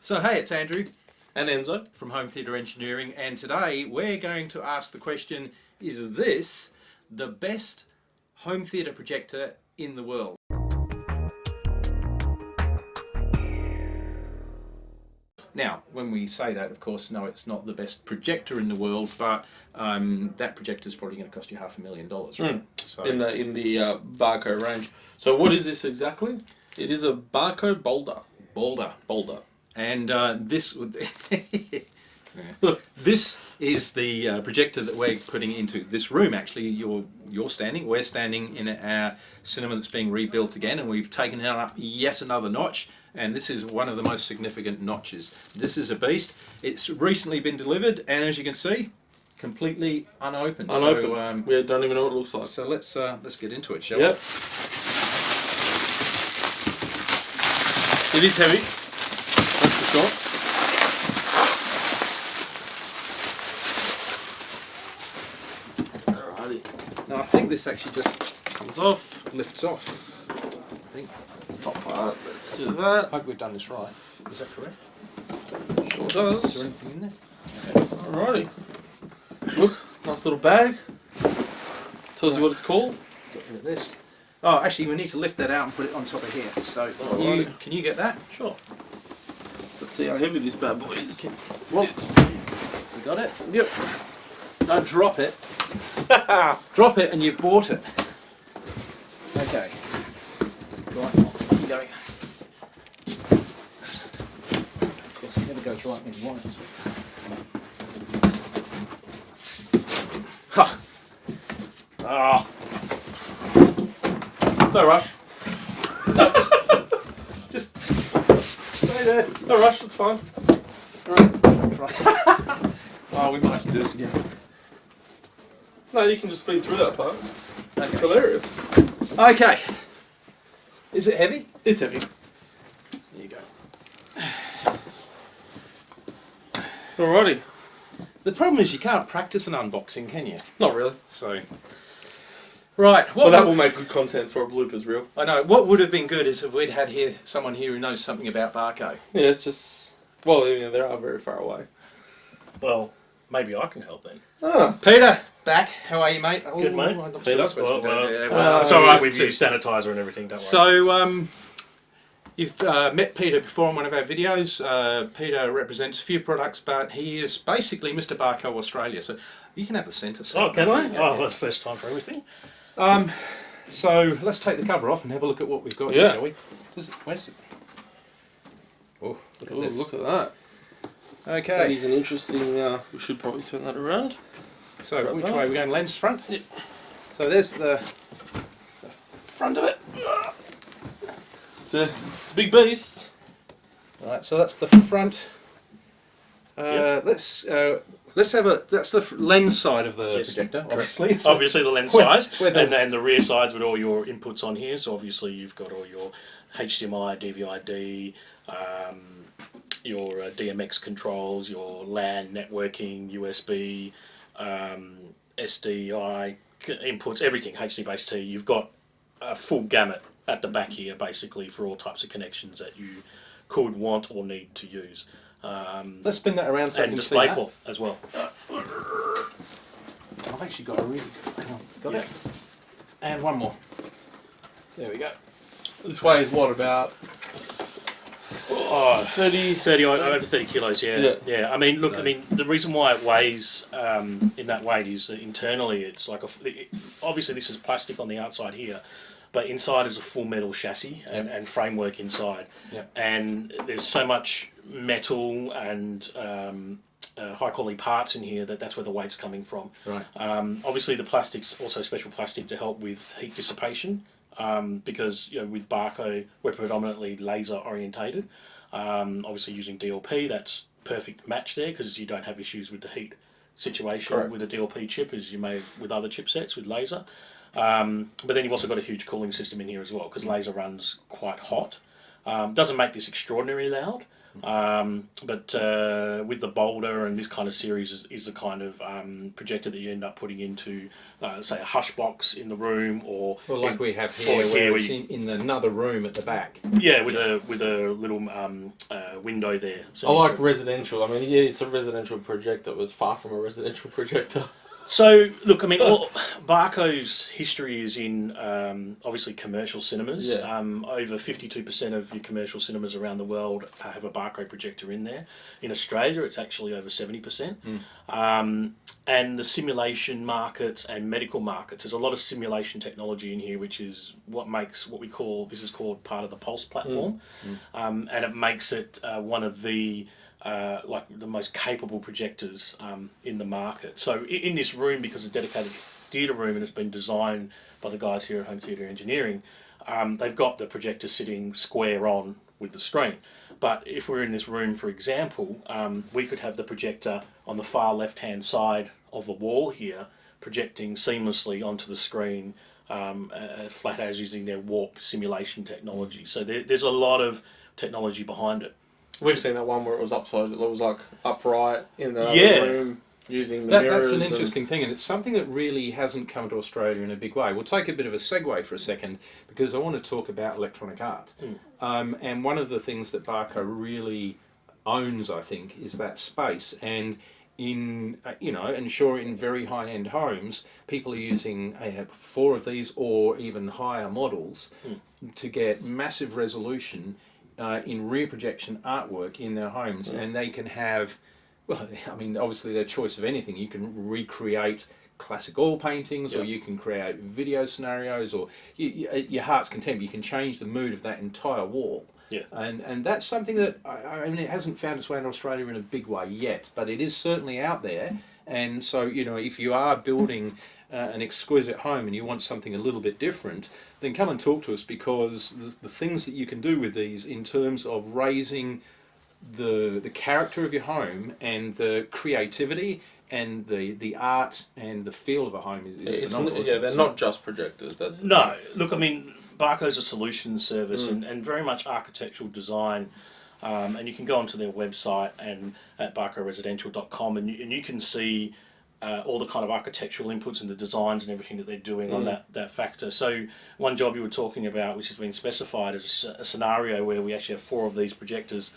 So hey, it's Andrew and Enzo from Home Theatre Engineering, and today we're going to ask the question, is this the best home theatre projector in the world? Now, when we say that, of course, no, it's not the best projector in the world, but that projector is probably going to cost you $500,000, right? So in the Barco range. So what is this exactly? It is a Barco Boulder. And this this is the projector that we're putting into this room. Actually, we're standing in our cinema that's being rebuilt again, and we've taken it up yet another notch. And this is one of the most significant notches. This is a beast. It's recently been delivered, and as you can see, completely unopened. So, we don't even know what it looks like. So let's get into it, shall we? Yep. It is heavy. That's for sure. Alrighty. Now I think this actually just comes off, lifts off. I think. Top part. Let's do that. I hope we've done this right. Is that correct? Sure does. Is there anything in there? Okay. Alrighty. Look, nice little bag. Tells you what it's called. Get rid of this. Oh, actually, we need to lift that out and put it on top of here. So, can you get that? Sure. Let's see how heavy this bad boy is. Well, we got it? Yep. Don't drop it. Drop it and you've bought it. Okay. Right, keep going. Of course, it never goes right when you want it. Ha! Ah! No rush. No, just stay there. No rush, it's fine. Right. Oh, we might have to do this again. No, you can just speed through that part. Okay. It's hilarious. Okay. Is it heavy? It's heavy. There you go. Alrighty. The problem is you can't practice an unboxing, can you? Not really. So, right. Well, that will make good content for a bloopers reel. I know. What would have been good is if we'd had someone here who knows something about Barco. Yeah, it's just... Well, yeah, they are very far away. Well, maybe I can help then. Oh, Peter, back. How are you, mate? Good, mate. I'm not Peter? sure I'm supposed to do it. It's all right with you, sanitizer and everything. Don't worry. So, you've met Peter before on one of our videos. Peter represents a few products, but he is basically Mr. Barco Australia. So you can have the centre seat. Oh, can I? Yeah, Oh, yeah. that's the first time for everything. So let's take the cover off and have a look at what we've got here, shall we? Where's it? Oh, look at this. Look at that. Okay. That is an interesting... we should probably turn that around. So which way are we going? Lens front? Yeah. So there's the front of it. It's a big beast. Right, so that's the front. Let's have that's the lens side of the projector, obviously. So Obviously the lens size, where and then the rear sides with all your inputs on here. So obviously you've got all your HDMI, DVI-D, your DMX controls, your LAN networking, USB, SDI inputs, everything HD-based T. You've got a full gamut at the back here, basically, for all types of connections that you could want or need to use. let's spin that around so and you can see that. DisplayPort as well. I've actually got a really good... Hang on, got it? And one more. There we go. This weighs what, about... Oh, 30 over 30 kilos, yeah. I mean, look, the reason why it weighs in that weight is that internally it's like obviously this is plastic on the outside here, but inside is a full metal chassis and framework inside. Yep. And there's so much metal and high quality parts in here that's where the weight's coming from. Right. Obviously the plastic's also special plastic to help with heat dissipation. Because with Barco we're predominantly laser orientated, obviously using DLP, that's perfect match there because you don't have issues with the heat situation with a DLP chip as you may with other chipsets with laser, but then you've also got a huge cooling system in here as well because laser runs quite hot. Doesn't make this extraordinarily loud, But with the Boulder and this kind of series is the kind of projector that you end up putting into, say, a hush box in the room, or like we have here, where it's in another room at the back. Yeah, with a little window there. So I like residential. I mean, yeah, it's a residential projector. It was far from a residential projector. So, look, I mean, Barco's history is in obviously commercial cinemas. Yeah. Over 52% of your commercial cinemas around the world have a Barco projector in there. In Australia, it's actually over 70%. And the simulation markets and medical markets, there's a lot of simulation technology in here, which is what makes this is called part of the Pulse platform. And it makes it one of the like the most capable projectors in the market. So in this room, because it's a dedicated theatre room and it's been designed by the guys here at Home Theatre Engineering, they've got the projector sitting square on with the screen. But if we're in this room, for example, we could have the projector on the far left-hand side of the wall here, projecting seamlessly onto the screen, flat as using their warp simulation technology. So there's a lot of technology behind it. We've seen that one where it was upside. It was like upright in the other room using the mirrors. That's an interesting thing, and it's something that really hasn't come to Australia in a big way. We'll take a bit of a segue for a second, because I want to talk about electronic art. And one of the things that Barco really owns, I think, is that space. And in in very high-end homes, people are using 4 of these or even higher models to get massive resolution in rear projection artwork in their homes, and they can have, well, I mean, obviously their choice of anything. You can recreate classic oil paintings, or you can create video scenarios, or your heart's content. You can change the mood of that entire wall. Yeah. And that's something that, I mean, it hasn't found its way in Australia in a big way yet, but it is certainly out there. And so, if you are building an exquisite home and you want something a little bit different, then come and talk to us, because the things that you can do with these in terms of raising the character of your home and the creativity and the art and the feel of a home is phenomenal. They're not just projectors. Look, I mean, Barco's a solutions service and very much architectural design. And you can go onto their website and at barcoresidential.com and you can see all the kind of architectural inputs and the designs and everything that they're doing on that factor. So one job you were talking about, which has been specified, is a scenario where we actually have 4 of these projectors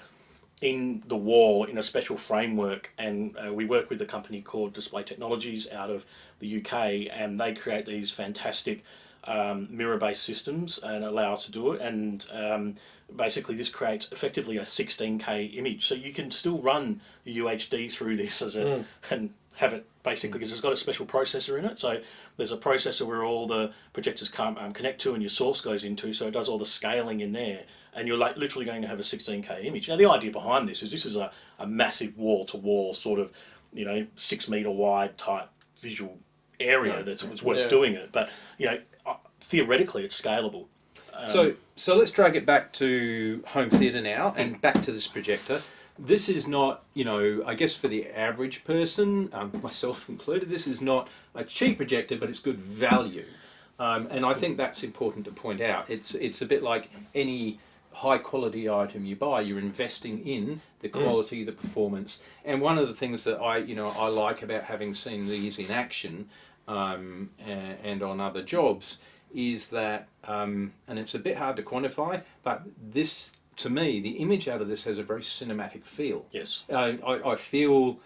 in the wall in a special framework, and we work with a company called Display Technologies out of the UK, and they create these fantastic mirror-based systems and allow us to do it. And basically this creates effectively a 16K image, so you can still run UHD through this and have it basically, because it's got a special processor in it. So there's a processor where all the projectors connect to and your source goes into, so it does all the scaling in there, and you're like literally going to have a 16K image. Now the idea behind this is a massive wall-to-wall sort of 6 meter wide type visual area that's worth doing it, but theoretically it's scalable. So let's drag it back to home theatre now, and back to this projector. This is not, I guess for the average person, myself included, this is not a cheap projector, but it's good value. And I think that's important to point out. It's a bit like any high quality item you buy. You're investing in the quality, the performance. And one of the things that I like about having seen these in action and on other jobs is that, and it's a bit hard to quantify, but this, to me, the image out of this has a very cinematic feel. Yes. I feel,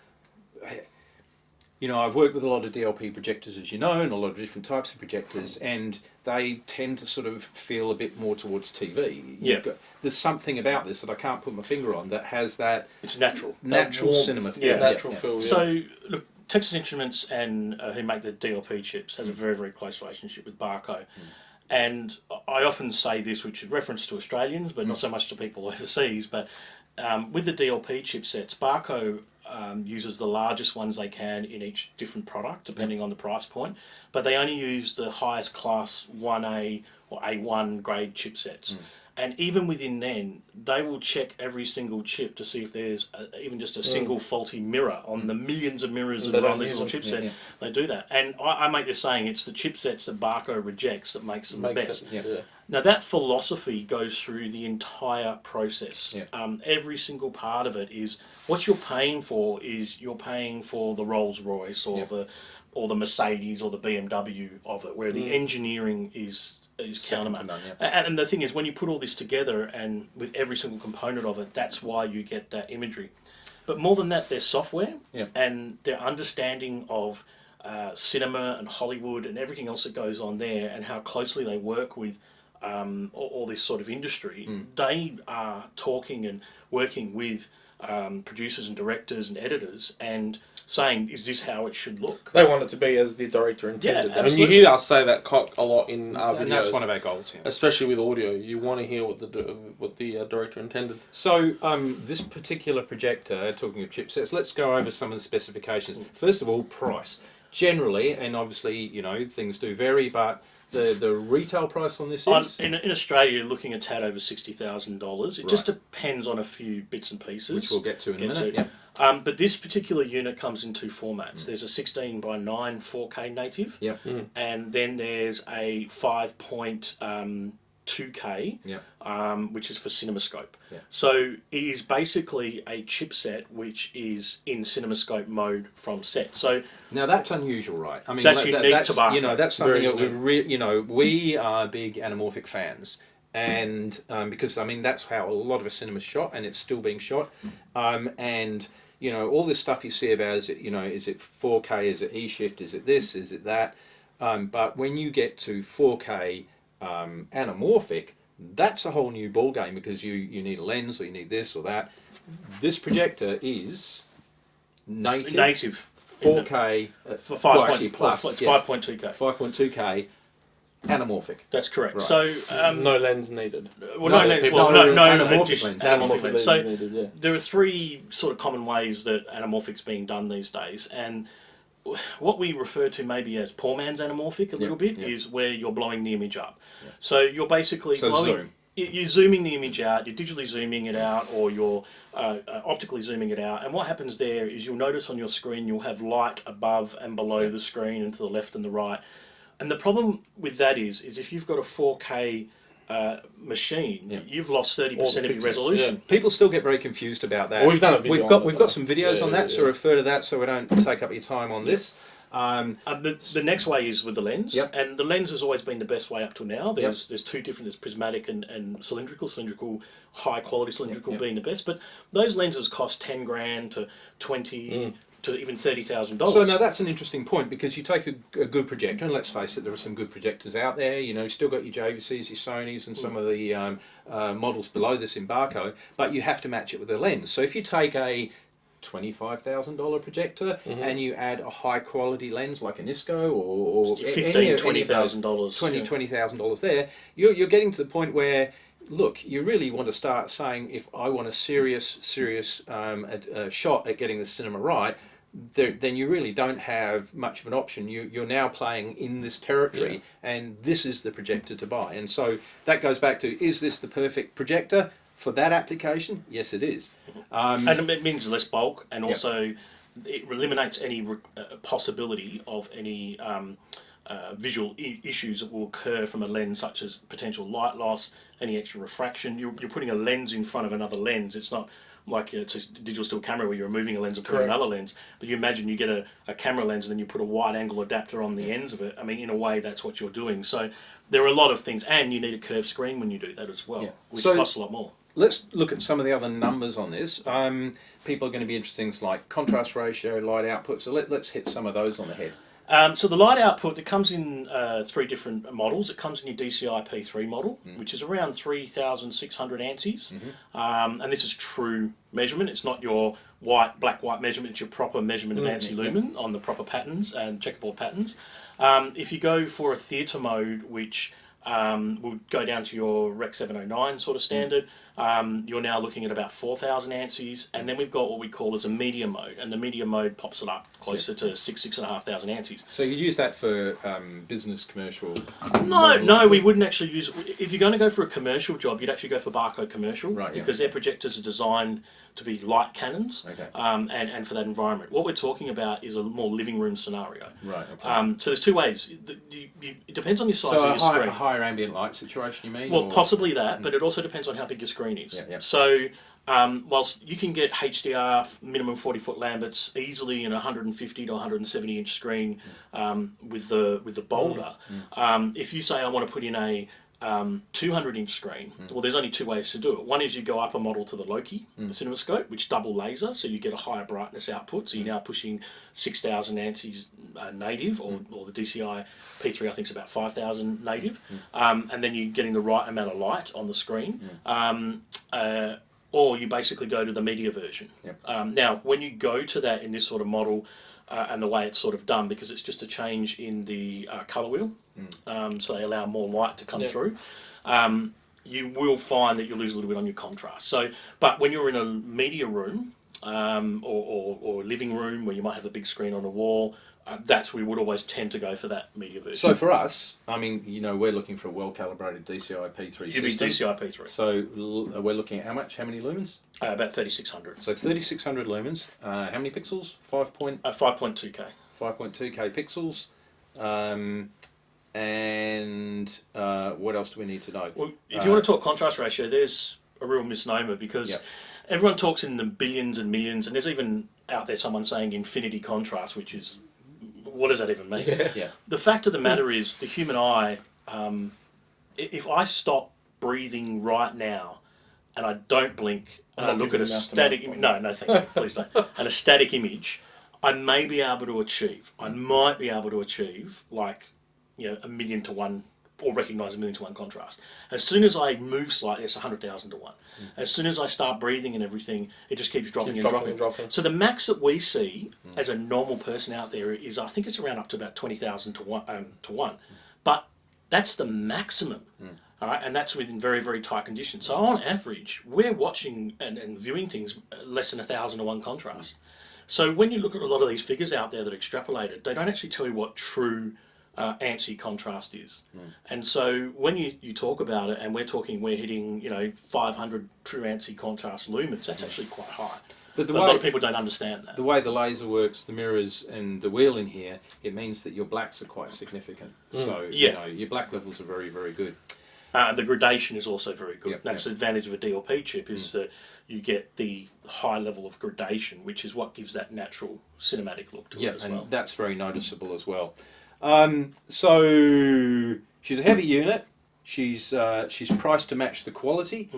I've worked with a lot of DLP projectors, as you know, and a lot of different types of projectors, and they tend to sort of feel a bit more towards TV. There's something about this that I can't put my finger on that has that... It's natural. Natural cinema feel. Natural feel, yeah. So, look, Texas Instruments and who make the DLP chips has a very, very close relationship with Barco. And I often say this, which is reference to Australians, but not so much to people overseas, but with the DLP chipsets, Barco uses the largest ones they can in each different product, depending on the price point, but they only use the highest class 1A or A1 grade chipsets. And even within then, they will check every single chip to see if there's even just a single faulty mirror on the millions of mirrors that are on this little chipset. They do that. And I make this saying, it's the chipsets that Barco rejects that makes them the best. Now that philosophy goes through the entire process. Yeah. Every single part of it is what you're paying for. Is you're paying for the Rolls Royce or the Mercedes or the BMW of it, where the engineering is countermand. None, And the thing is, when you put all this together and with every single component of it, that's why you get that imagery. But more than that, their software and their understanding of cinema and Hollywood and everything else that goes on there, and how closely they work with all this sort of industry. They are talking and working with producers and directors and editors and saying, is this how it should look? They want it to be as the director intended. Yeah, I mean, you hear us say that a lot in our videos. And that's one of our goals. Yeah. Especially with audio, you want to hear what the director intended. So this particular projector, talking of chipsets, let's go over some of the specifications. First of all, price. Generally, and obviously, you know, things do vary, but the retail price on this is? In Australia, you're looking at a tad over $60,000. It just depends on a few bits and pieces. Which we'll get to in a minute. Yeah. But this particular unit comes in two formats. There's a 16:9 4K native, and then there's a 5.2K, which is for Cinemascope. Yeah. So it is basically a chipset which is in Cinemascope mode from set. So now that's unusual, right? I mean, that's unique to Barco. You know, that's something that we are big anamorphic fans. And because, I mean, that's how a lot of a cinema's shot, and it's still being shot. And you know, all this stuff you see about, is it 4K, is it E-shift, is it this, is it that? But when you get to 4K anamorphic, that's a whole new ball game, because you need a lens, or you need this or that. This projector is native 4K, for plus. It's 5.2K. 5.2K anamorphic. That's correct. Right. So no lens needed. Anamorphic lens. So needed, there are three sort of common ways that anamorphic's being done these days, and what we refer to maybe as poor man's anamorphic a little bit is where you're blowing the image up. So you're basically zoom. You're zooming the image out, you're digitally zooming it out, or you're optically zooming it out. And what happens there is you'll notice on your screen you'll have light above and below the screen and to the left and the right. And the problem with that is if you've got a 4K machine, you've lost 30% of your resolution. Yeah. People still get very confused about that. Well, we've done a video we've got some videos on that, so refer to that so we don't take up your time on this. The next way is with the lens, and the lens has always been the best way up till now. There's two different, there's prismatic and cylindrical, high quality cylindrical being the best, but those lenses cost 10 grand to 20 to even $30,000. So now that's an interesting point, because you take a good projector, and let's face it, there are some good projectors out there. You know, you've still got your JVCs, your Sonys, and some of the models below this in Barco, but you have to match it with a lens. So if you take a $25,000 projector and you add a high quality lens like an ISCO or $15,000, $20,000, $20,000 there, you're getting to the point where, look, you really want to start saying, if I want a serious shot at getting the cinema right, then you really don't have much of an option. You're now playing in this territory, and this is the projector to buy. And so that goes back to, is this the perfect projector for that application? Yes, it is. And it means less bulk, and also it eliminates any possibility of any visual issues that will occur from a lens, such as potential light loss, any extra refraction. You're putting a lens in front of another lens. It's not like it's a digital still camera where you're removing a lens and putting another lens. But you imagine you get a camera lens and then you put a wide angle adapter on the ends of it. I mean, in a way, that's what you're doing. So there are a lot of things, and you need a curved screen when you do that as well, which costs a lot more. Let's look at some of the other numbers on this. People are going to be interested in things like contrast ratio, light output. So let's hit some of those on the head. So the light output, it comes in three different models. It comes in your DCI P3 model, which is around 3,600 ANSIs. And this is true measurement. It's not your black white measurement. It's your proper measurement of ANSI lumen on the proper patterns and checkerboard patterns. If you go for a theatre mode, which will go down to your Rec 709 sort of standard, you're now looking at about 4,000 ANSIs, and then we've got what we call as a media mode, and the media mode pops it up closer to 6,500 ANSIs. So you'd use that for business, commercial? No, we wouldn't actually use it. If you're going to go for a commercial job, you'd actually go for Barco Commercial, because their projectors are designed to be light cannons, and for that environment. What we're talking about is a more living room scenario. Right. Okay. So there's two ways. It depends on your size of your screen. A high higher ambient light situation, you mean? Well, or? possibly that, but it also depends on how big your screen is. Yeah. So, whilst you can get HDR minimum 40-foot Lamberts easily in a 150 to 170 inch screen with the Boulder, if you say I want to put in a 200-inch screen, well, there's only two ways to do it. One is you go up a model to the Loki, the Cinemascope, which double laser, so you get a higher brightness output. So you're now pushing 6,000 ANSI native, or the DCI P3 I think is about 5,000 native, and then you're getting the right amount of light on the screen. Or you basically go to the media version. Now, when you go to that in this sort of model, and the way it's sort of done, because it's just a change in the colour wheel, so they allow more light to come through, you will find that you lose a little bit on your contrast. So, but when you're in a media room or living room where you might have a big screen on a wall, that's we would always tend to go for that media version. So for us, I mean, we're looking for a well-calibrated DCI P3 You'd be system. DCI P3. So we're looking at how much? How many lumens? About 3,600. So 3,600 lumens. How many pixels? 5.2K. 5.2K pixels. And what else do we need to know? Well, if you want to talk contrast ratio, there's a real misnomer, because everyone talks in the billions and millions, and there's even out there someone saying infinity contrast, which is, what does that even mean? The fact of the matter is, the human eye, if I stop breathing right now and I don't blink and I look at a static image, no, thank you, please don't, and a static image, I may be able to achieve, like, 1,000,000 to 1, or recognise 1,000,000 to 1 contrast. As soon as I move slightly, it's 100,000 to 1. As soon as I start breathing and everything, it just keeps dropping and dropping. So the max that we see as a normal person out there is, I think it's around up to about 20,000 to 1. But that's the maximum. All right, and that's within very, very tight conditions. So on average, we're watching and viewing things less than 1,000 to 1 contrast. So when you look at a lot of these figures out there that are extrapolated, they don't actually tell you what true ANSI contrast is. And so when you talk about it, and we're hitting 500 true ANSI contrast lumens, that's actually quite high. But a lot of people don't understand that. The way the laser works, the mirrors and the wheel in here, it means that your blacks are quite significant. So your black levels are very, very good. The gradation is also very good. That's the advantage of a DLP chip, is that you get the high level of gradation, which is what gives that natural cinematic look to it as well. And that's very noticeable as well. So she's a heavy unit. She's priced to match the quality.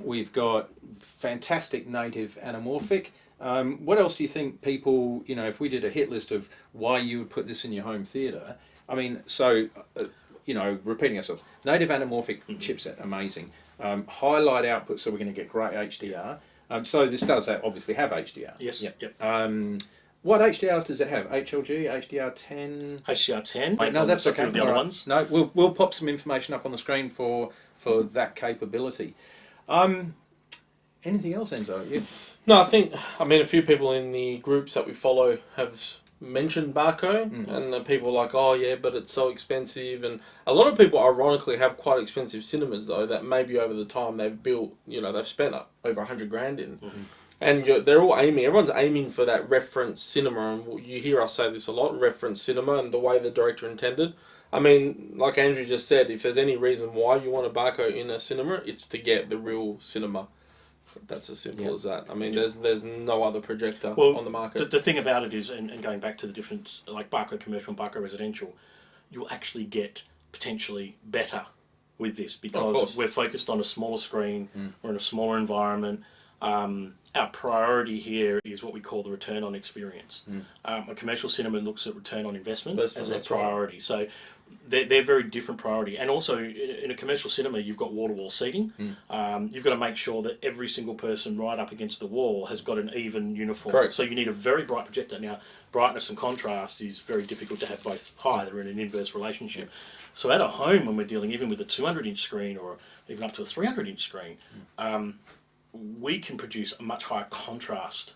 We've got fantastic native anamorphic. What else do you think people, if we did a hit list of why you would put this in your home theatre? I mean, so, repeating ourselves, native anamorphic chipset, amazing. Highlight output, so we're going to get great HDR. So this does obviously have HDR. Yes. What HDRs does it have? HLG, HDR10? HDR10. Wait, no, that's okay. The other ones. No, we'll pop some information up on the screen for that capability. Anything else, Enzo? No, I mean, a few people in the groups that we follow have mentioned Barco, and the people are like, oh yeah, but it's so expensive. And a lot of people ironically have quite expensive cinemas though, that maybe over the time they've built, they've spent over 100 grand in. And they're all everyone's aiming for that reference cinema, and you hear us say this a lot, reference cinema, and the way the director intended. I mean, like Andrew just said, if there's any reason why you want a Barco in a cinema, it's to get the real cinema. That's as simple as that. I mean, there's no other projector on the market. The thing about it is, and going back to the difference, like Barco commercial and Barco residential, you'll actually get potentially better with this, because we're focused on a smaller screen, we're in a smaller environment. Our priority here is what we call the return on experience. A commercial cinema looks at return on investment as their priority. Right. So they're very different priority. And also in a commercial cinema, you've got wall-to-wall seating. You've got to make sure that every single person right up against the wall has got an even uniform. Correct. So you need a very bright projector. Now, brightness and contrast is very difficult to have both high. They're in an inverse relationship. So at a home, when we're dealing even with a 200-inch screen or even up to a 300-inch screen, we can produce a much higher contrast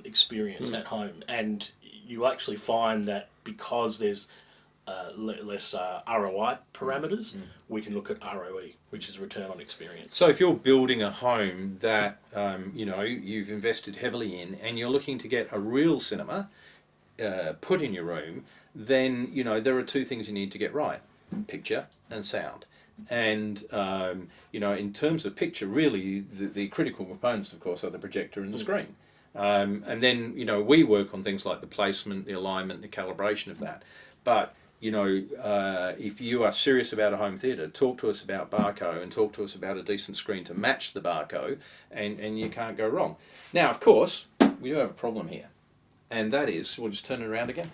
experience at home, and you actually find that because there's less ROI parameters, we can look at ROE, which is return on experience. So if you're building a home that you've invested heavily in, and you're looking to get a real cinema put in your room, then there are two things you need to get right. picture and sound. And in terms of picture, really the critical components, of course, are the projector and the screen. And then we work on things like the placement, the alignment, the calibration of that. But if you are serious about a home theatre, talk to us about Barco and talk to us about a decent screen to match the Barco, and you can't go wrong. Now, of course, we do have a problem here, and that is, we'll just turn it around again.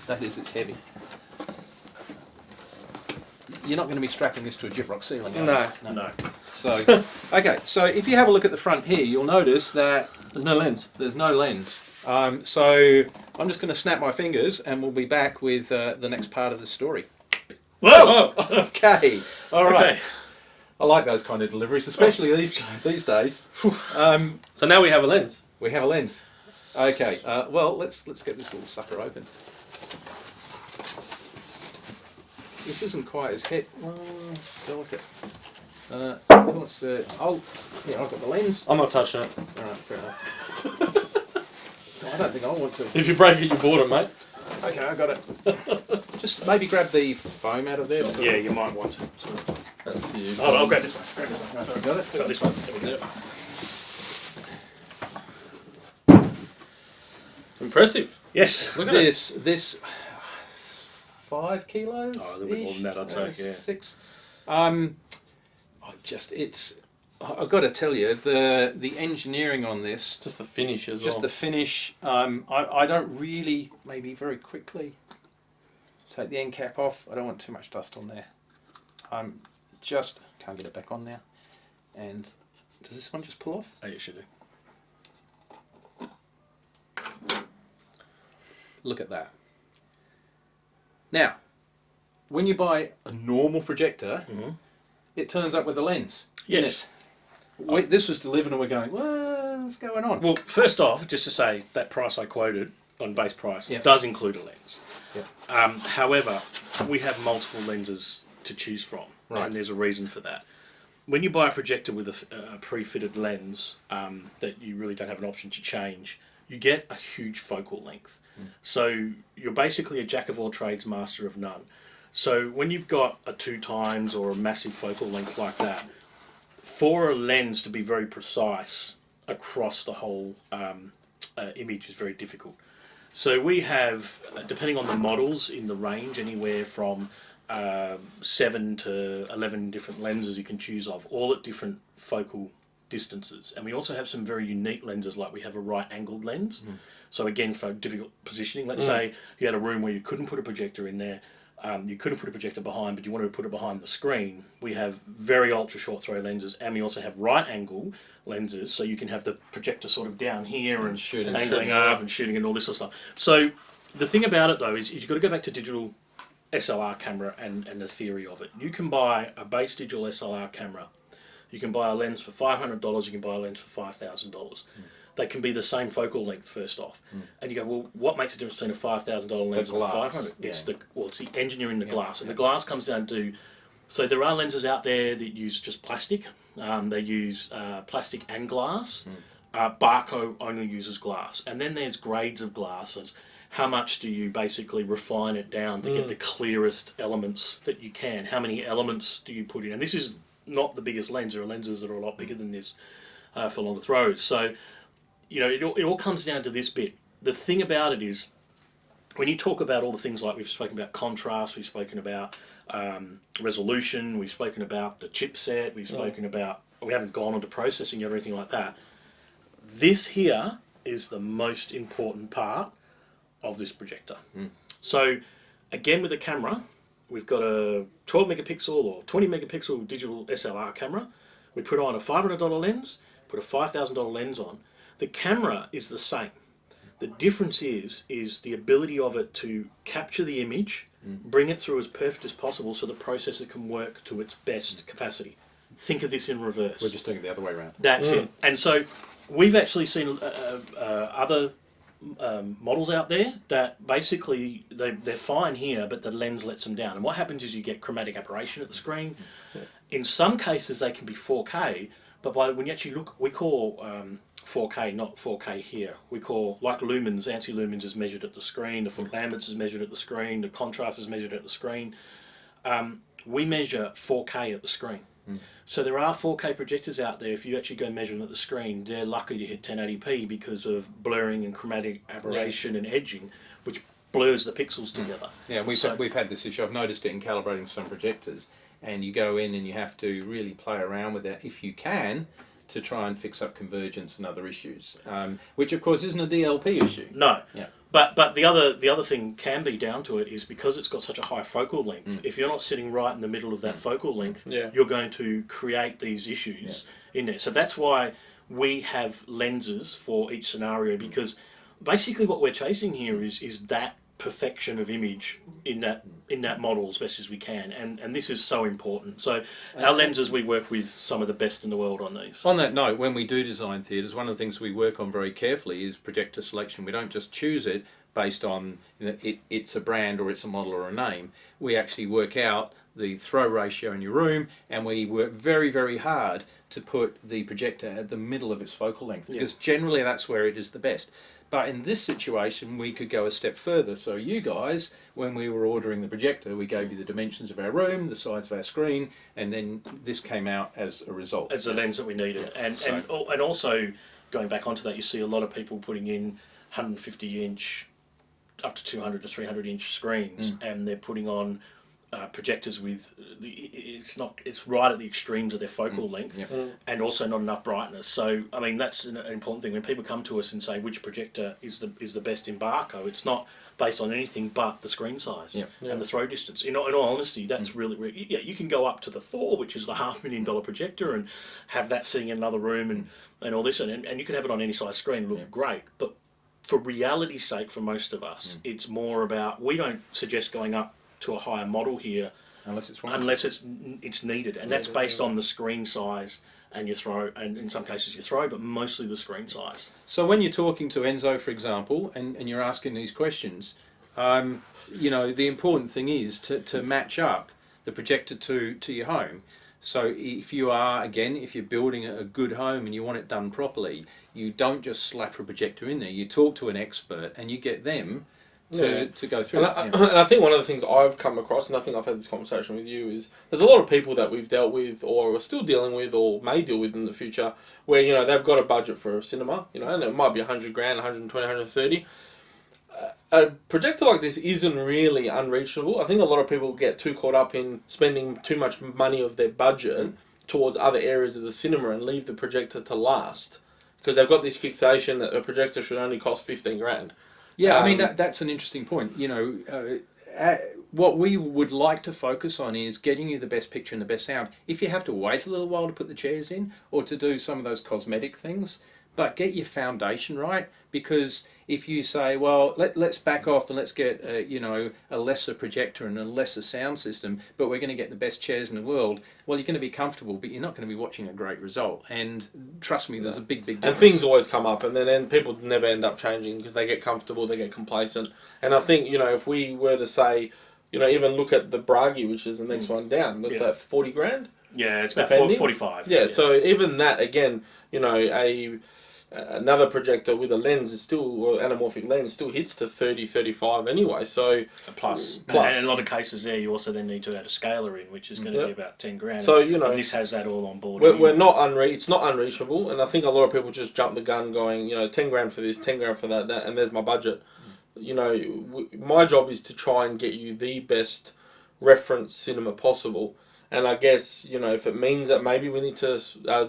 That is, it's heavy. You're not going to be strapping this to a gyprock ceiling, are you? No. So, okay, so if you have a look at the front here, you'll notice that There's no lens. there's no lens. So I'm just going to snap my fingers and we'll be back with the next part of the story. Whoa! Okay, all right. Okay. I like those kind of deliveries, especially these days. So now we have a lens. We have a lens. Okay, well, let's get this little sucker open. This isn't quite as delicate. Who wants to? I've got the lens. I'm not touching it. All right, fair enough. I don't think I want to. If you break it, you bought it, mate. Okay, I got it. Just maybe grab the foam out of there. So Yeah, you might want to. That's for you. Oh, I'll grab this one. Right, you got it? Got this one. There we go. Impressive. Yes. Look at this 5 kilos. Oh, a little bit more than that, I'd say. Yeah. 6. I've got to tell you, the engineering on this, Just the finish as well. just the finish. I don't really, maybe very quickly, take the end cap off. I don't want too much dust on there. Just can't get it back on now. And does this one just pull off? Oh, you should do. Look at that. Now, when you buy a normal projector, it turns up with a lens. Yes. This was delivered and we're going, what's going on? Well, first off, just to say that price I quoted on base price Yeah. does include a lens. Yeah. However, we have multiple lenses to choose from, Right. and there's a reason for that. When you buy a projector with a pre-fitted lens that you really don't have an option to change, you get a huge focal length. So you're basically a jack of all trades, master of none. So when you've got a 2 times or a massive focal length like that, for a lens to be very precise across the whole image is very difficult. So we have, depending on the models in the range, anywhere from 7 to 11 different lenses you can choose of, all at different focal distances. And we also have some very unique lenses, like we have a right angled lens. So again, for difficult positioning, let's say you had a room where you couldn't put a projector in there, you couldn't put a projector behind, but you wanted to put it behind the screen. We have very ultra short throw lenses, and we also have right angle lenses, so you can have the projector sort of down here and angling up and shooting and all this sort of stuff. So the thing about it though is you've got to go back to digital SLR camera and the theory of it. You can buy a base digital SLR camera. You can buy a lens for $500. You can buy a lens for $5,000. They can be the same focal length first off, and you go, well, what makes the difference between a $5,000 lens and a $500? It's the engineering the glass, and the glass comes down to. So there are lenses out there that use just plastic. They use plastic and glass. Barco only uses glass, and then there's grades of glasses. How much do you basically refine it down to get the clearest elements that you can? How many elements do you put in? And this is not the biggest lens. There are lenses that are a lot bigger than this for longer throws. So, it all comes down to this bit. The thing about it is, when you talk about all the things like we've spoken about contrast, we've spoken about resolution, we've spoken about the chipset, we've spoken about, we haven't gone on to processing or anything like that. This here is the most important part of this projector. So, again with the camera, we've got a 12 megapixel or 20 megapixel digital SLR camera. We put on a $500 lens, put a $5,000 lens on. The camera is the same. The difference is the ability of it to capture the image, bring it through as perfect as possible so the processor can work to its best capacity. Think of this in reverse. We're just doing it the other way around. That's it. And so we've actually seen other models out there that basically they're fine here, but the lens lets them down. And what happens is you get chromatic aberration at the screen. In some cases they can be 4K, but when you actually look, we call 4K, not 4K here. We call, like lumens, ANSI lumens is measured at the screen, the foot lambents is measured at the screen, the contrast is measured at the screen. We measure 4K at the screen. So there are 4K projectors out there. If you actually go measure them at the screen, they're lucky to hit 1080p because of blurring and chromatic aberration and edging, which blurs the pixels together. Yeah, we've had this issue. I've noticed it in calibrating some projectors, and you go in and you have to really play around with that if you can to try and fix up convergence and other issues, which of course isn't a DLP issue. No. Yeah. But the other thing can be down to it is because it's got such a high focal length. If you're not sitting right in the middle of that focal length, you're going to create these issues in there. So that's why we have lenses for each scenario, because basically what we're chasing here is that perfection of image in that model as best as we can, and this is so important. So our lenses, we work with some of the best in the world on these. On that note, when we do design theatres, one of the things we work on very carefully is projector selection. We don't just choose it based on it's a brand or it's a model or a name. We actually work out the throw ratio in your room, and we work very, very hard to put the projector at the middle of its focal length, because generally that's where it is the best. But in this situation, we could go a step further. So you guys, when we were ordering the projector, we gave you the dimensions of our room, the size of our screen, and then this came out as a result. As the lens that we needed. And also, going back onto that, you see a lot of people putting in 150-inch, up to 200 to 300-inch screens, and they're putting on projectors with it's right at the extremes of their focal length, and also not enough brightness. So I mean, that's an important thing when people come to us and say which projector is the best in Barco. It's not based on anything but the screen size and the throw distance. In all honesty, that's really you can go up to the Thor, which is the $500,000 projector, and have that sitting in another room and all this, and you can have it on any size screen and look great. But for reality's sake, for most of us, it's more about, we don't suggest going up to a higher model here unless it's needed, and that's based on the screen size and your throw, and in some cases your throw, but mostly the screen size. So when you're talking to Enzo, for example, and you're asking these questions, you know, the important thing is to match up the projector to your home. So if you're building a good home and you want it done properly, you don't just slap a projector in there. You talk to an expert and you get them to go through and I think one of the things I've come across, and I think I've had this conversation with you, is there's a lot of people that we've dealt with or are still dealing with or may deal with in the future where, you know, they've got a budget for a cinema, you know, and it might be 100 grand, 120, 130. A projector like this isn't really unreachable. I think a lot of people get too caught up in spending too much money of their budget towards other areas of the cinema and leave the projector to last, because they've got this fixation that a projector should only cost 15 grand. Yeah, I mean, that's an interesting point. You know, what we would like to focus on is getting you the best picture and the best sound. If you have to wait a little while to put the chairs in or to do some of those cosmetic things, but get your foundation right, because if you say, well, let's back off and let's get a lesser projector and a lesser sound system, but we're going to get the best chairs in the world, well, you're going to be comfortable, but you're not going to be watching a great result. And trust me, there's a big difference. And things always come up, and then people never end up changing because they get comfortable, they get complacent. And I think, you know, if we were to say, you know, even look at the Bragi, which is the next one down, let's say 40 grand? Yeah, it's about 45. Yeah, so even that, again, you know, another projector with a lens is still, or anamorphic lens, still hits to 30, 35 anyway. So plus. And in a lot of cases there, you also then need to add a scaler in, which is going to be about 10 grand. So, you know, and this has that all on board. We're not it's not unreachable, and I think a lot of people just jump the gun going, you know, 10 grand for this, 10 grand for that, and there's my budget. You know, my job is to try and get you the best reference cinema possible. And I guess, you know, if it means that maybe we need to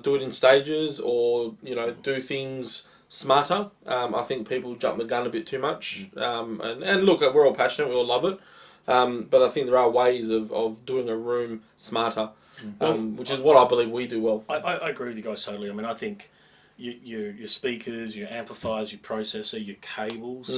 do it in stages or, you know, do things smarter, I think people jump the gun a bit too much. And look, we're all passionate, we all love it. But I think there are ways of doing a room smarter, which is what I believe we do well. I agree with you guys totally. I mean, I think your speakers, your amplifiers, your processor, your cables,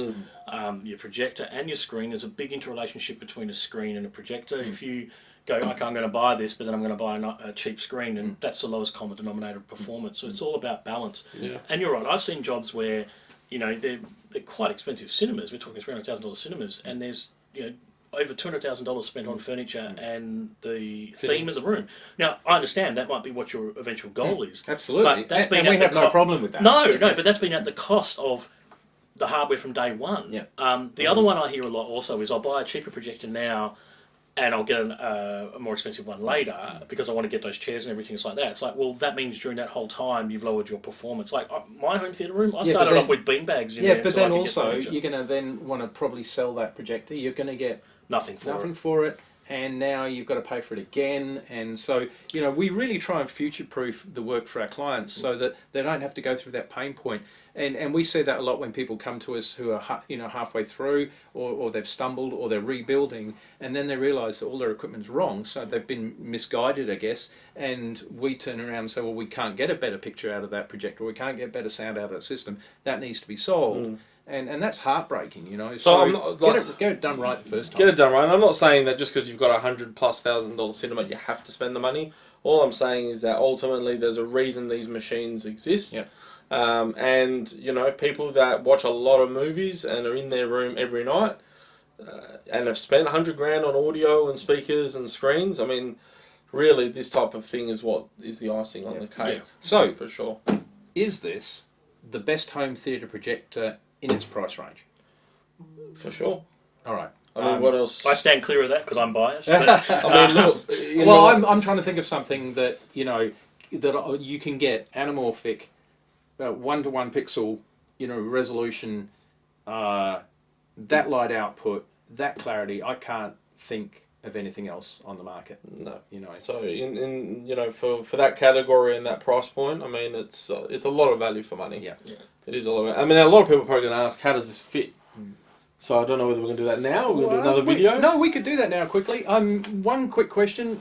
your projector and your screen, there's a big interrelationship between a screen and a projector. If you go, okay, I'm going to buy this, but then I'm going to buy a cheap screen, and that's the lowest common denominator of performance. So it's all about balance. Yeah. And you're right, I've seen jobs where, you know, they're quite expensive cinemas. We're talking $300,000 cinemas, and there's, you know, over $200,000 spent on furniture and the theme of the room. Now, I understand that might be what your eventual goal is. Absolutely. But that's been and we at have the no problem with that. No, but that's been at the cost of the hardware from day one. Yeah. The other one I hear a lot also is I'll buy a cheaper projector now and I'll get a more expensive one later because I want to get those chairs and everything like that. It's like, well, that means during that whole time you've lowered your performance. Like my home theatre room, I started off with beanbags in there. But then also you're going to then want to probably sell that projector. You're going to get nothing for it. And now you've got to pay for it again. And so, we really try and future-proof the work for our clients so that they don't have to go through that pain point. And we see that a lot when people come to us who are halfway through or they've stumbled or they're rebuilding and then they realise that all their equipment's wrong, so they've been misguided, I guess, and we turn around and say, well, we can't get a better picture out of that projector, we can't get better sound out of that system, that needs to be solved. And that's heartbreaking, So I'm not, get it done right the first time. Get it done right. And I'm not saying that just because you've got $100,000+ cinema, you have to spend the money. All I'm saying is that ultimately there's a reason these machines exist. Yep. And people that watch a lot of movies and are in their room every night and have spent $100,000 on audio and speakers and screens. I mean, really, this type of thing is what is the icing on the cake. Yeah. So, for sure, is this the best home theatre projector in its price range? For sure. All right. I mean, what else? I stand clear of that because I'm biased. I mean, look. Well, I'm trying to think of something that that you can get anamorphic, 1:1 pixel, resolution, that light output, that clarity. I can't think of anything else on the market. No. So in for that category and that price point, I mean, it's a lot of value for money. Yeah. It is a lot of. I mean, a lot of people are probably going to ask, how does this fit? So I don't know whether we're going to do that now or we're going to do another video. No, we could do that now quickly. One quick question,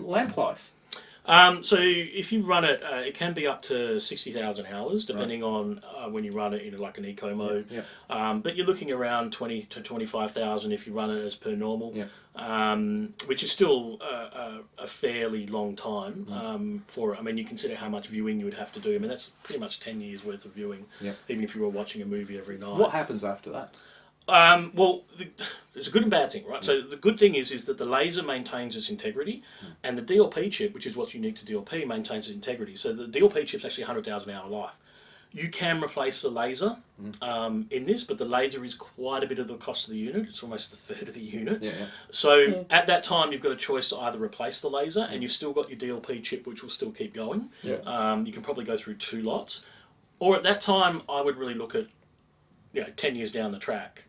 lamp life. So if you run it, it can be up to 60,000 hours, depending on when you run it in like an eco mode. Yeah. But you're looking around 20 to 25,000 if you run it as per normal, which is still a fairly long time for it. I mean, you consider how much viewing you would have to do. I mean, that's pretty much 10 years worth of viewing, even if you were watching a movie every night. What happens after that? Well, it's a good and bad thing, right? So the good thing is that the laser maintains its integrity, and the DLP chip, which is what's unique to DLP, maintains its integrity. So the DLP chip's actually 100,000 hour life. You can replace the laser in this, but the laser is quite a bit of the cost of the unit. It's almost a third of the unit. So at that time, you've got a choice to either replace the laser, and you've still got your DLP chip, which will still keep going. You can probably go through 2 lots. Or at that time, I would really look at 10 years down the track,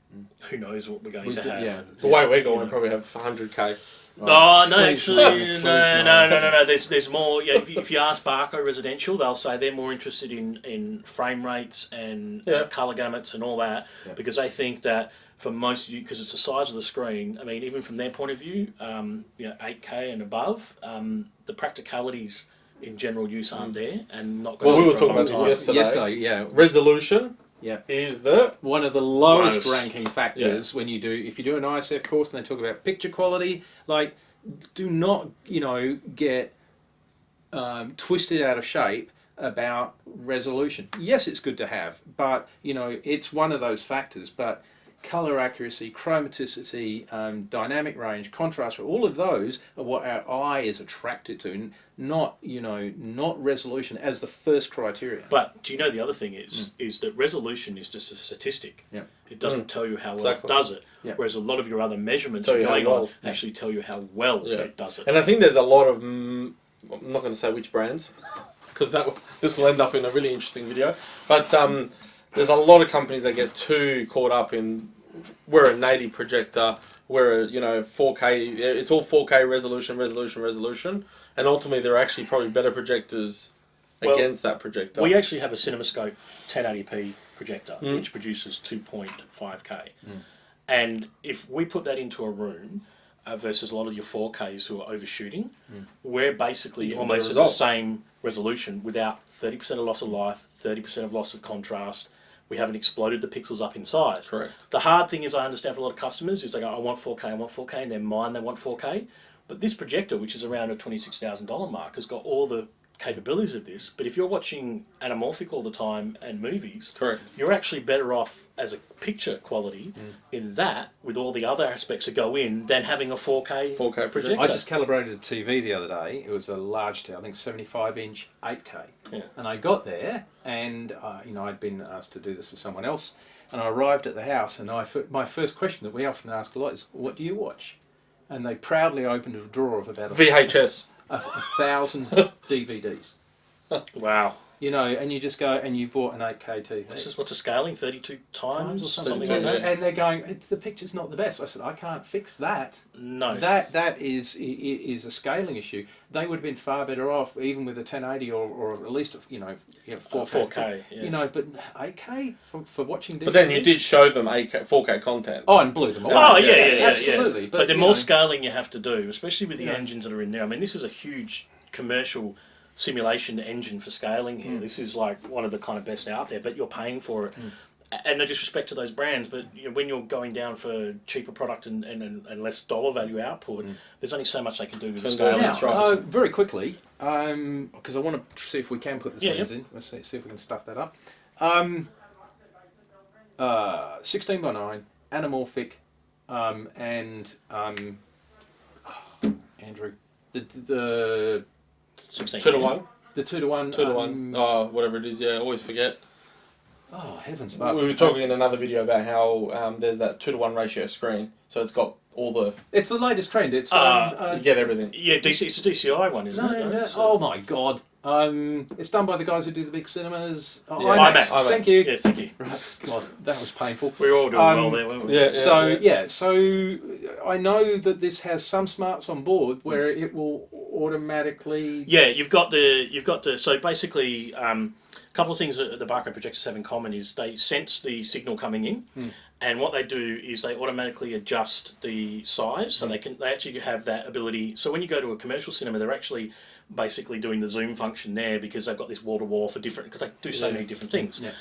who knows what we're going to have. And, the way we're going, we probably have 100K. Oh, no, actually, no. There's more. If you ask Barco Residential, they'll say they're more interested in frame rates and colour gamuts and all that, because they think that for most of you, because it's the size of the screen, I mean, even from their point of view, 8K and above, the practicalities in general use aren't there, and not going to be we were for a talking long about this time. yesterday. Resolution is the one of the lowest ranking factors when if you do an ISF course and they talk about picture quality, like, do not get twisted out of shape about resolution. Yes, it's good to have, but it's one of those factors. But color accuracy, chromaticity, dynamic range, contrast, all of those are what our eye is attracted to, not resolution as the first criteria. But do you know the other thing is that resolution is just a statistic. It doesn't tell you how well it does it. Whereas a lot of your other measurements going on actually tell you how well it does it. And I think there's a lot of, I'm not going to say which brands, because this will end up in a really interesting video, but there's a lot of companies that get too caught up in, we're a native projector, we're a 4K, it's all 4K resolution, and ultimately they're actually probably better projectors against that projector. We actually have a Cinemascope 1080p projector which produces 2.5K, and if we put that into a room versus a lot of your 4Ks who are overshooting, we're basically almost at the same resolution without 30% of loss of life, 30% of loss of contrast. We haven't exploded the pixels up in size. Correct. The hard thing is, I understand for a lot of customers, is they go, I want 4K, in their mind they want 4K. But this projector, which is around a $26,000 mark, has got all the capabilities of this, but if you're watching anamorphic all the time and movies, Correct. you're actually better off as a picture quality in that, with all the other aspects that go in, than having a 4K projector. I just calibrated a TV the other day. It was a large TV, I think 75-inch 8K. Yeah. And I got there, and I'd been asked to do this for someone else, and I arrived at the house, and my first question that we often ask a lot is, "What do you watch?" And they proudly opened a drawer of about VHS. 1,000 DVDs. Wow. And you just go and you bought an 8K TV. What's the scaling? 32 times Or or something something like that? And they're going, the picture's not the best. I said, I can't fix that. No. That is a scaling issue. They would have been far better off, even with a 1080 or at least 4K. Yeah. But 8K for watching DVDs. But then you did show them 4K content. Oh, and blew them away. Oh, yeah, absolutely. But the more scaling you have to do, especially with the engines that are in there. I mean, this is a huge commercial simulation engine for scaling here. This is like one of the kind of best out there, but you're paying for it. And no disrespect to those brands, but when you're going down for cheaper product and less dollar value output, there's only so much they can do with the scaling. Now, very quickly, because I want to see if we can put the lens in. Let's see if we can stuff that up. 16:9 anamorphic, and Andrew, the 16. 2:1. The 2:1. 2:1. Oh, whatever it is. Yeah, I always forget. Oh heavens! We were talking in another video about how there's that 2:1 ratio screen, so it's got all the. It's the latest trend. It's you get everything. Yeah, it's a DCI one, isn't it? No. Oh my God! It's done by the guys who do the big cinemas. Oh, Yeah. IMAX. IMAX. Thank you. Yeah, thank you. Right. God, that was painful. We were all doing well there, weren't we? Yeah. So I know that this has some smarts on board where it will automatically. Yeah, you've got the so basically a couple of things that the Barco projectors have in common is they sense the signal coming in, and what they do is they automatically adjust the size, so they actually have that ability. So when you go to a commercial cinema, they're actually basically doing the zoom function there because they've got this wall to wall for different, because they do so many different things. Yeah.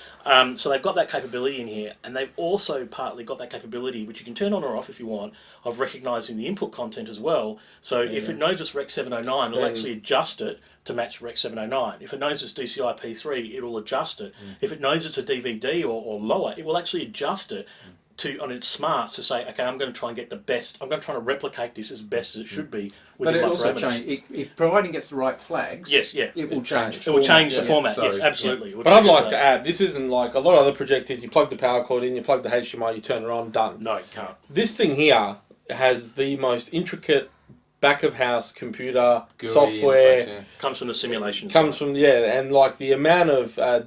So they've got that capability in here, and they've also partly got that capability, which you can turn on or off if you want, of recognising the input content as well. So if it knows it's Rec 709, it'll actually adjust it to match Rec 709. If it knows it's DCI P3, it'll adjust it. If it knows it's a DVD or lower, it will actually adjust it on its smarts to say, okay, I'm going to try and get the best. I'm going to try to replicate this as best as it should be. But it also change if providing gets the right flags. Yes, yeah. It will change. It will change the format. So, yes, absolutely. But I'd like to add, this isn't like a lot of other projectors. You plug the power cord in, you plug the HDMI, you turn it on, done. No, you can't. This thing here has the most intricate back of house computer GUI software. interface, Comes from the simulation. Comes from and like the amount of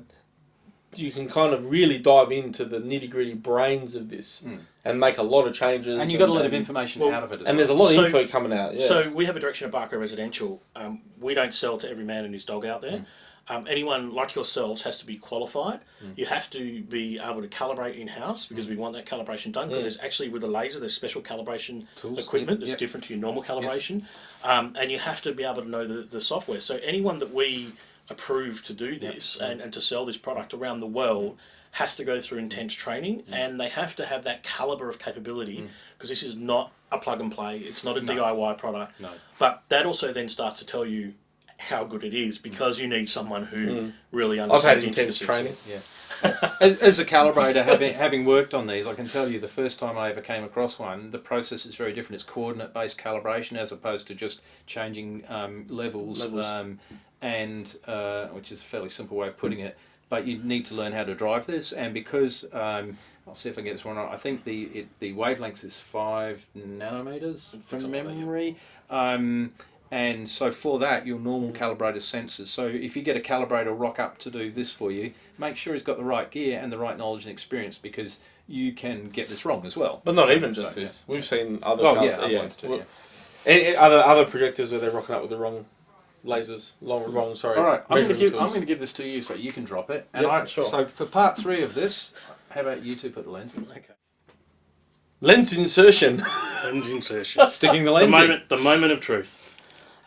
you can kind of really dive into the nitty gritty brains of this and make a lot of changes. And you got a lot of information out of it. And there's a lot of info coming out. Yeah. So we have a direction at Barco Residential. We don't sell to every man and his dog out there. Anyone like yourselves has to be qualified. You have to be able to calibrate in-house because we want that calibration done, because there's actually, with the laser, there's special calibration tools, equipment that's different to your normal calibration. And you have to be able to know the software. So anyone that we approve to do this and to sell this product around the world has to go through intense training, and they have to have that caliber of capability, because this is not a plug and play, it's not a DIY product. No. But that also then starts to tell you how good it is, because you need someone who really understands. I've had intense training. Yeah. As a calibrator, having worked on these, I can tell you the first time I ever came across one, the process is very different. It's coordinate-based calibration as opposed to just changing levels. And which is a fairly simple way of putting it, but you need to learn how to drive this, and because I'll see if I can get this one right. I think the wavelength is 5 nanometers from memory, and so for that your normal calibrator sensors. So if you get a calibrator rock up to do this for you, make sure he's got the right gear and the right knowledge and experience, because you can get this wrong as well. But not even just this. We've seen other other ones too. Other projectors where they're rocking up with the wrong lasers, wrong. Sorry. All right, I'm going to give this to you so you can drop it. And sure. So for part 3 of this, how about you two put the lens in? Okay. Lens insertion. Lens insertion. Sticking the lens in. The moment of truth.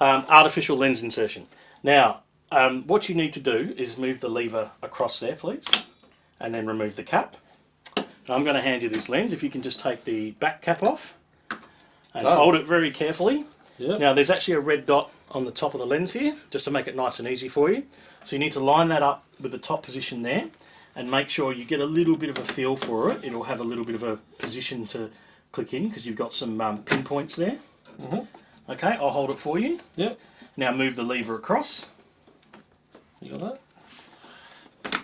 Artificial lens insertion. Now, what you need to do is move the lever across there, please, and then remove the cap. Now, I'm going to hand you this lens. If you can just take the back cap off and hold it very carefully. Yep. Now there's actually a red dot on the top of the lens here, just to make it nice and easy for you. So you need to line that up with the top position there, and make sure you get a little bit of a feel for it. It'll have a little bit of a position to click in because you've got some pinpoints there. Okay, I'll hold it for you. Yep. Now move the lever across. You got that?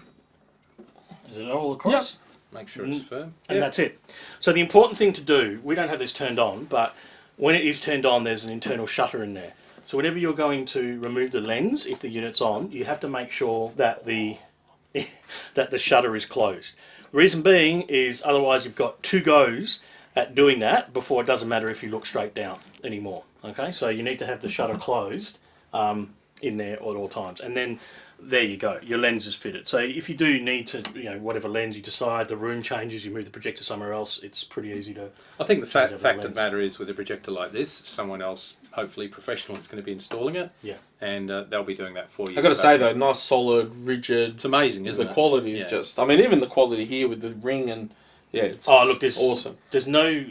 Is it all across? Make sure it's firm. And that's it. So the important thing to do, we don't have this turned on, but when it is turned on, there's an internal shutter in there. So whenever you're going to remove the lens, if the unit's on, you have to make sure that the that the shutter is closed. The reason being is otherwise you've got 2 goes at doing that before it doesn't matter if you look straight down anymore. Okay, so you need to have the shutter closed in there at all times, and then there you go, your lens is fitted. So if you do need to, whatever lens you decide, the room changes, you move the projector somewhere else, it's pretty easy to... I think the fact of the matter is, with a projector like this, someone else, hopefully professional, is going to be installing it. Yeah. And they'll be doing that for you. I've got to say though, nice, solid, rigid. It's amazing, isn't it? The quality is just... I mean, even the quality here with the ring and... Yeah, it's awesome. There's no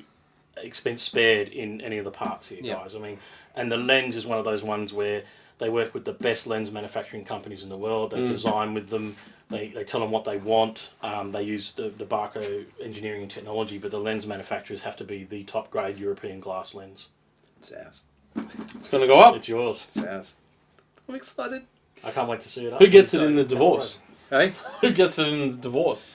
expense spared in any of the parts here, guys. I mean, and the lens is one of those ones where they work with the best lens manufacturing companies in the world. They design with them. They tell them what they want. They use the Barco engineering and technology, but the lens manufacturers have to be the top grade European glass lens. It's ours. It's going to go up. It's yours. It's ours. I'm excited. I can't wait to see it up. Who gets it in the divorce? Hey? Who gets it in the divorce?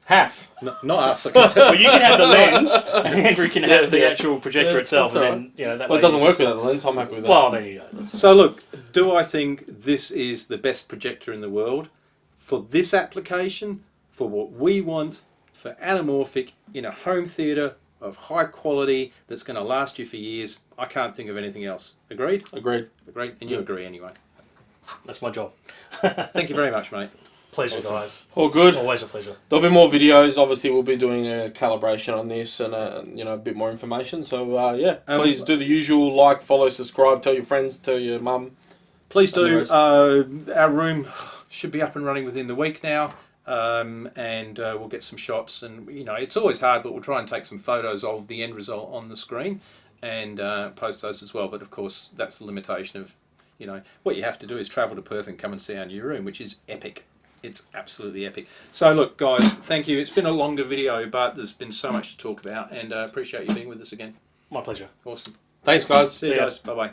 Half. Not us. I can tell. Well, you can have the lens, and Andrew can have the actual projector itself, and then that Well, way it doesn't work without the lens. I'm happy with that. Well, there you go. So look, do I think this is the best projector in the world for this application, for what we want, for anamorphic in a home theatre of high quality that's going to last you for years? I can't think of anything else. Agreed? Agreed. Agreed. And you agree anyway. That's my job. Thank you very much, mate. Pleasure, guys. All good. Always a pleasure. There'll be more videos. Obviously, we'll be doing a calibration on this and a bit more information. So yeah, please do the usual: like, follow, subscribe, tell your friends, tell your mum. Please do. Our room should be up and running within the week now, and we'll get some shots. And it's always hard, but we'll try and take some photos of the end result on the screen and post those as well. But of course, that's the limitation of what you have to do is travel to Perth and come and see our new room, which is epic. It's absolutely epic. So look, guys, thank you. It's been a longer video, but there's been so much to talk about, and appreciate you being with us again. My pleasure. Awesome. Thanks, guys. See you guys. Bye-bye.